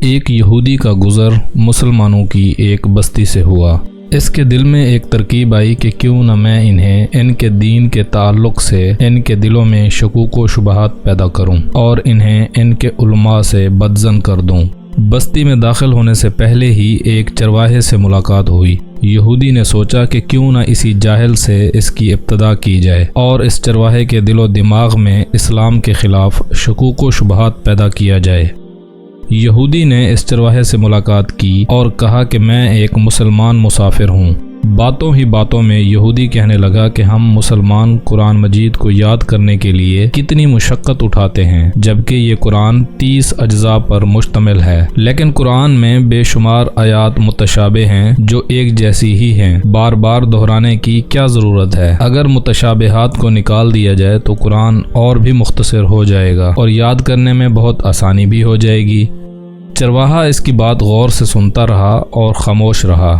ایک یہودی کا گزر مسلمانوں کی ایک بستی سے ہوا۔ اس کے دل میں ایک ترکیب آئی کہ کیوں نہ میں انہیں ان کے دین کے تعلق سے ان کے دلوں میں شکوک و شبہات پیدا کروں اور انہیں ان کے علماء سے بدظن کر دوں۔ بستی میں داخل ہونے سے پہلے ہی ایک چرواہے سے ملاقات ہوئی۔ یہودی نے سوچا کہ کیوں نہ اسی جاہل سے اس کی ابتدا کی جائے اور اس چرواہے کے دل و دماغ میں اسلام کے خلاف شکوک و شبہات پیدا کیا جائے۔ یہودی نے اس چرواہے سے ملاقات کی اور کہا کہ میں ایک مسلمان مسافر ہوں۔ باتوں ہی باتوں میں یہودی کہنے لگا کہ ہم مسلمان قرآن مجید کو یاد کرنے کے لیے کتنی مشقت اٹھاتے ہیں، جبکہ یہ قرآن 30 اجزاء پر مشتمل ہے، لیکن قرآن میں بے شمار آیات متشابہ ہیں جو ایک جیسی ہی ہیں، بار بار دہرانے کی کیا ضرورت ہے؟ اگر متشابہات کو نکال دیا جائے تو قرآن اور بھی مختصر ہو جائے گا اور یاد کرنے میں بہت آسانی بھی ہو جائے گی۔ چرواہا اس کی بات غور سے سنتا رہا اور خاموش رہا۔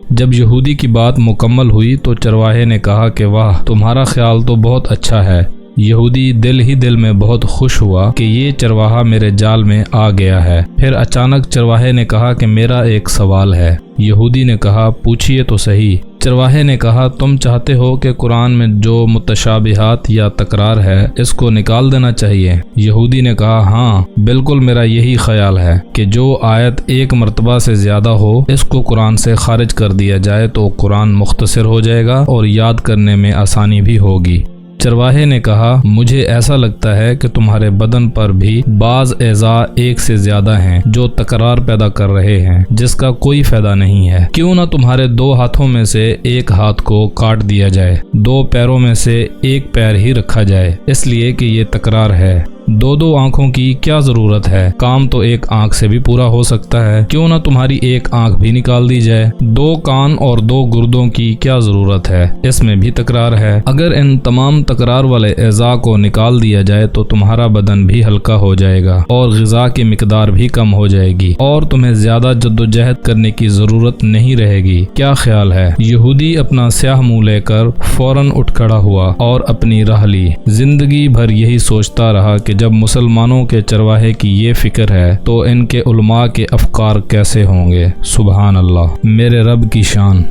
جب یہودی کی بات مکمل ہوئی تو چرواہے نے کہا کہ واہ، تمہارا خیال تو بہت اچھا ہے۔ یہودی دل ہی دل میں بہت خوش ہوا کہ یہ چرواہا میرے جال میں آ گیا ہے۔ پھر اچانک چرواہے نے کہا کہ میرا ایک سوال ہے۔ یہودی نے کہا پوچھئے تو صحیح۔ چرواہے نے کہا تم چاہتے ہو کہ قرآن میں جو متشابہات یا تکرار ہے اس کو نکال دینا چاہیے؟ یہودی نے کہا ہاں بالکل، میرا یہی خیال ہے کہ جو آیت ایک مرتبہ سے زیادہ ہو اس کو قرآن سے خارج کر دیا جائے تو قرآن مختصر ہو جائے گا اور یاد کرنے میں آسانی بھی ہوگی۔ چرواہے نے کہا مجھے ایسا لگتا ہے کہ تمہارے بدن پر بھی بعض اعضاء ایک سے زیادہ ہیں جو تکرار پیدا کر رہے ہیں جس کا کوئی فائدہ نہیں ہے۔ کیوں نہ تمہارے 2 ہاتھوں میں سے ایک ہاتھ کو کاٹ دیا جائے، 2 پیروں میں سے ایک پیر ہی رکھا جائے، اس لیے کہ یہ تکرار ہے۔ 2 آنکھوں کی کیا ضرورت ہے؟ کام تو ایک آنکھ سے بھی پورا ہو سکتا ہے، کیوں نہ تمہاری ایک آنکھ بھی نکال دی جائے؟ 2 کان اور 2 گردوں کی کیا ضرورت ہے؟ اس میں بھی تکرار ہے۔ اگر ان تمام تکرار والے اعضاء کو نکال دیا جائے تو تمہارا بدن بھی ہلکا ہو جائے گا اور غذا کی مقدار بھی کم ہو جائے گی اور تمہیں زیادہ جدوجہد کرنے کی ضرورت نہیں رہے گی۔ کیا خیال ہے؟ یہودی اپنا سیاہ منہ لے کر فوراً اٹھ کھڑا ہوا اور اپنی راہ لی۔ زندگی بھر یہی سوچتا رہا کہ جب مسلمانوں کے چرواہے کی یہ فکر ہے تو ان کے علماء کے افکار کیسے ہوں گے۔ سبحان اللہ، میرے رب کی شان۔